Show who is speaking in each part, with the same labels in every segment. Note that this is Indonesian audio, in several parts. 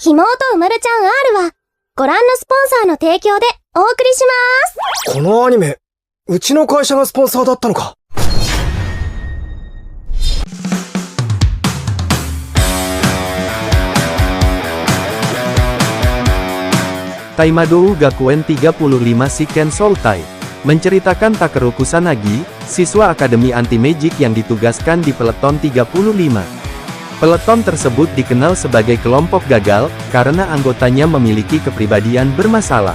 Speaker 1: ひもとうまるちゃん R は、ご覧のスポンサーの提供でお送りします。
Speaker 2: このアニメ、うちの会社がスポンサーだったのか。
Speaker 3: Taimadou Gakuen 35 Shiken Sultai menceritakan Takeru Kusanagi, siswa Akademi Anti-Magic yang ditugaskan di Peleton 35. Peleton tersebut dikenal sebagai kelompok gagal, karena anggotanya memiliki kepribadian bermasalah.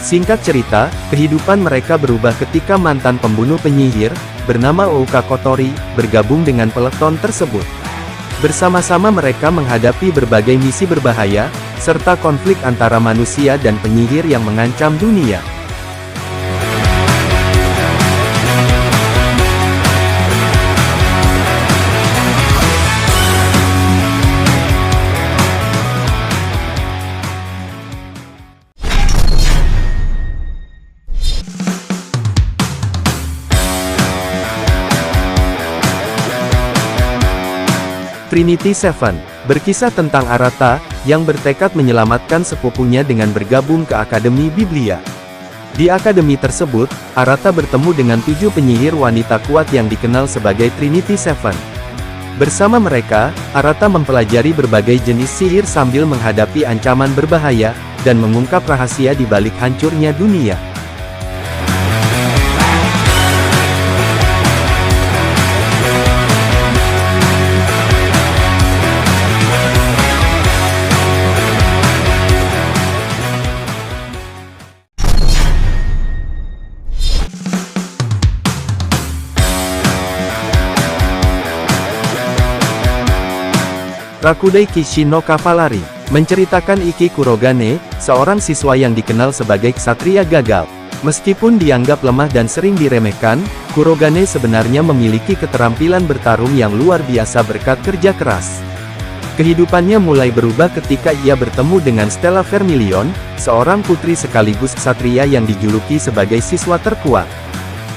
Speaker 3: Singkat cerita, kehidupan mereka berubah ketika mantan pembunuh penyihir, bernama Ouka Kotori, bergabung dengan peleton tersebut. Bersama-sama mereka menghadapi berbagai misi berbahaya, serta konflik antara manusia dan penyihir yang mengancam dunia. Trinity Seven, berkisah tentang Arata, yang bertekad menyelamatkan sepupunya dengan bergabung ke Akademi Biblia. Di akademi tersebut, Arata bertemu dengan 7 penyihir wanita kuat yang dikenal sebagai Trinity Seven. Bersama mereka, Arata mempelajari berbagai jenis sihir sambil menghadapi ancaman berbahaya, dan mengungkap rahasia di balik hancurnya dunia. Rakudei Kishi no Cavalry menceritakan Iki Kurogane, seorang siswa yang dikenal sebagai ksatria gagal. Meskipun dianggap lemah dan sering diremehkan, Kurogane sebenarnya memiliki keterampilan bertarung yang luar biasa berkat kerja keras. Kehidupannya mulai berubah ketika ia bertemu dengan Stella Vermilion, seorang putri sekaligus ksatria yang dijuluki sebagai siswa terkuat.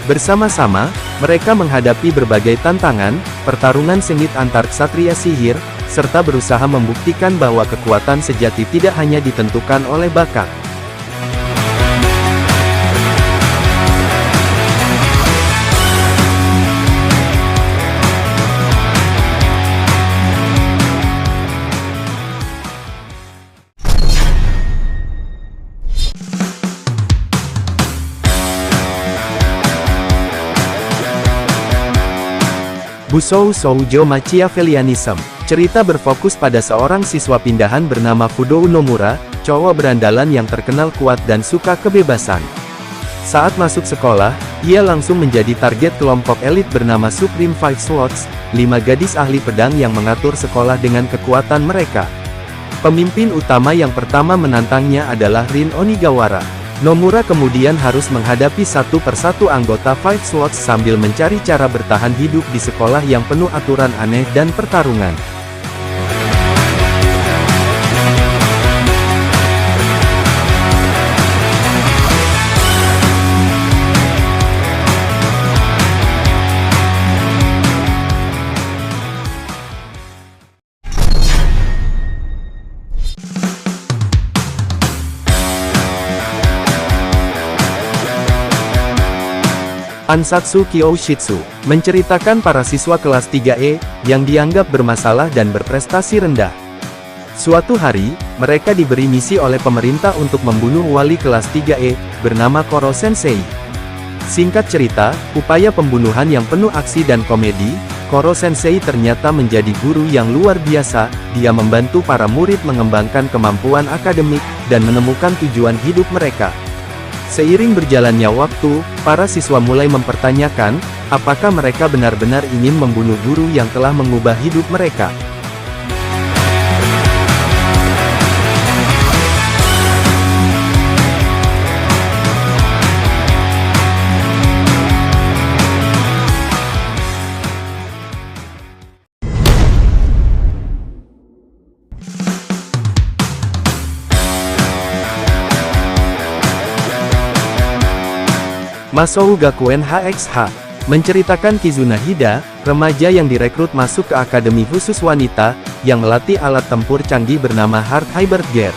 Speaker 3: Bersama-sama, mereka menghadapi berbagai tantangan, pertarungan sengit antar ksatria sihir, serta berusaha membuktikan bahwa kekuatan sejati tidak hanya ditentukan oleh bakat. Busou Shoujo Machiavellianism. Cerita berfokus pada seorang siswa pindahan bernama Fudou Nomura, cowok berandalan yang terkenal kuat dan suka kebebasan. Saat masuk sekolah, ia langsung menjadi target kelompok elit bernama Supreme Five Swords, 5 gadis ahli pedang yang mengatur sekolah dengan kekuatan mereka. Pemimpin utama yang pertama menantangnya adalah Rin Onigawara. Nomura kemudian harus menghadapi satu persatu anggota Five Swords sambil mencari cara bertahan hidup di sekolah yang penuh aturan aneh dan pertarungan. Ansatsu Kyoshitsu menceritakan para siswa kelas 3E, yang dianggap bermasalah dan berprestasi rendah. Suatu hari, mereka diberi misi oleh pemerintah untuk membunuh wali kelas 3E, bernama Koro Sensei. Singkat cerita, upaya pembunuhan yang penuh aksi dan komedi, Koro Sensei ternyata menjadi guru yang luar biasa. Dia membantu para murid mengembangkan kemampuan akademik, dan menemukan tujuan hidup mereka. Seiring berjalannya waktu, para siswa mulai mempertanyakan, apakah mereka benar-benar ingin membunuh guru yang telah mengubah hidup mereka. Masou Gakuen HXH menceritakan Kizuna Hida, remaja yang direkrut masuk ke akademi khusus wanita, yang melatih alat tempur canggih bernama Heart Hybrid Gear.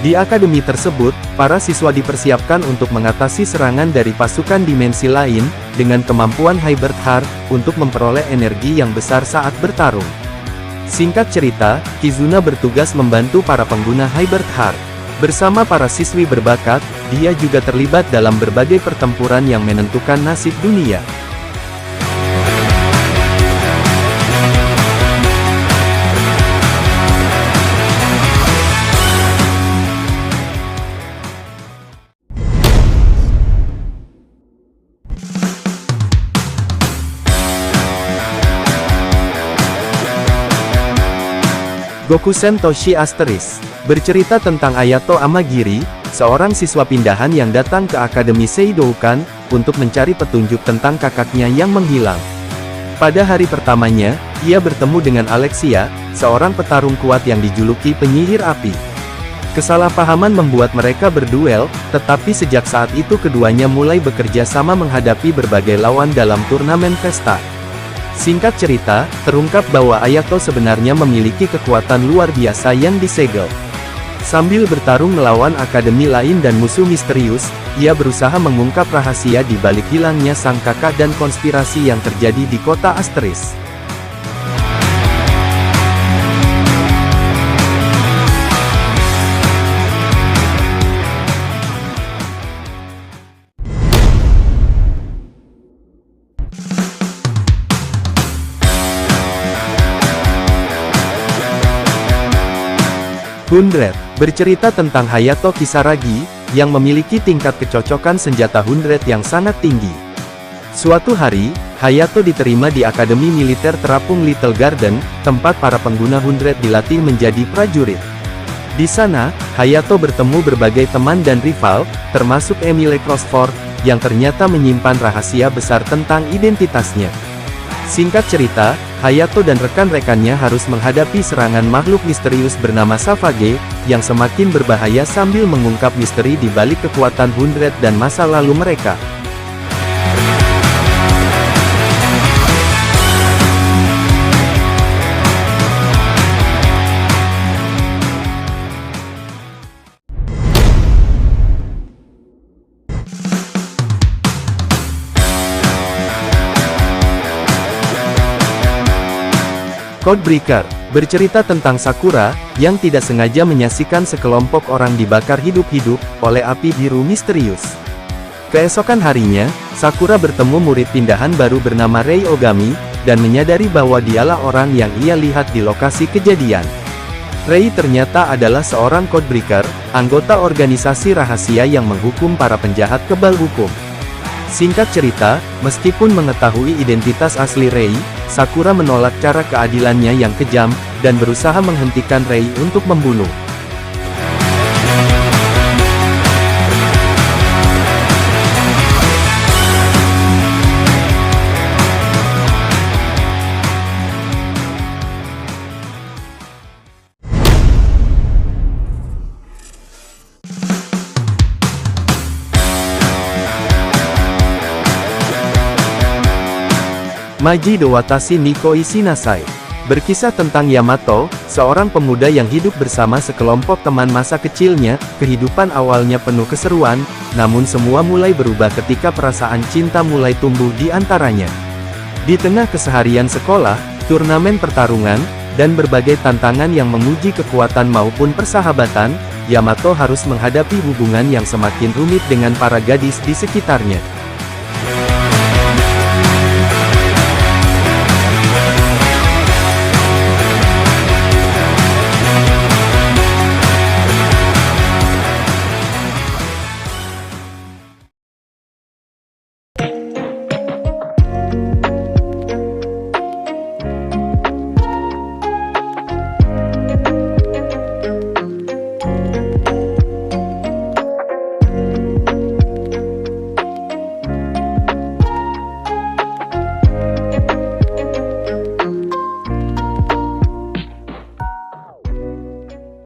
Speaker 3: Di akademi tersebut, para siswa dipersiapkan untuk mengatasi serangan dari pasukan dimensi lain, dengan kemampuan Hybrid Heart, untuk memperoleh energi yang besar saat bertarung. Singkat cerita, Kizuna bertugas membantu para pengguna Hybrid Heart. Bersama para siswi berbakat, dia juga terlibat dalam berbagai pertempuran yang menentukan nasib dunia. Gokusen Toshi Asteris bercerita tentang Ayato Amagiri, seorang siswa pindahan yang datang ke Akademi Seidoukan, untuk mencari petunjuk tentang kakaknya yang menghilang. Pada hari pertamanya, ia bertemu dengan Alexia, seorang petarung kuat yang dijuluki penyihir api. Kesalahpahaman membuat mereka berduel, tetapi sejak saat itu keduanya mulai bekerja sama menghadapi berbagai lawan dalam turnamen pesta. Singkat cerita, terungkap bahwa Ayato sebenarnya memiliki kekuatan luar biasa yang disegel. Sambil bertarung melawan akademi lain dan musuh misterius, ia berusaha mengungkap rahasia di balik hilangnya sang kakak dan konspirasi yang terjadi di kota Asteris. Hundred bercerita tentang Hayato Kisaragi, yang memiliki tingkat kecocokan senjata Hundred yang sangat tinggi. Suatu hari, Hayato diterima di Akademi Militer Terapung Little Garden, tempat para pengguna Hundred dilatih menjadi prajurit. Di sana, Hayato bertemu berbagai teman dan rival, termasuk Emile Crossford, yang ternyata menyimpan rahasia besar tentang identitasnya. Singkat cerita, Hayato dan rekan-rekannya harus menghadapi serangan makhluk misterius bernama Savage, yang semakin berbahaya sambil mengungkap misteri di balik kekuatan Hundred dan masa lalu mereka. Codebreaker bercerita tentang Sakura, yang tidak sengaja menyaksikan sekelompok orang dibakar hidup-hidup oleh api biru misterius. Keesokan harinya, Sakura bertemu murid pindahan baru bernama Rei Ogami, dan menyadari bahwa dialah orang yang ia lihat di lokasi kejadian. Rei ternyata adalah seorang Codebreaker, anggota organisasi rahasia yang menghukum para penjahat kebal hukum. Singkat cerita, meskipun mengetahui identitas asli Rei, Sakura menolak cara keadilannya yang kejam, dan berusaha menghentikan Rei untuk membunuh. Maji do Watashi ni Koi Shinasai berkisah tentang Yamato, seorang pemuda yang hidup bersama sekelompok teman masa kecilnya. Kehidupan awalnya penuh keseruan, namun semua mulai berubah ketika perasaan cinta mulai tumbuh di antaranya. Di tengah keseharian sekolah, turnamen pertarungan, dan berbagai tantangan yang menguji kekuatan maupun persahabatan, Yamato harus menghadapi hubungan yang semakin rumit dengan para gadis di sekitarnya.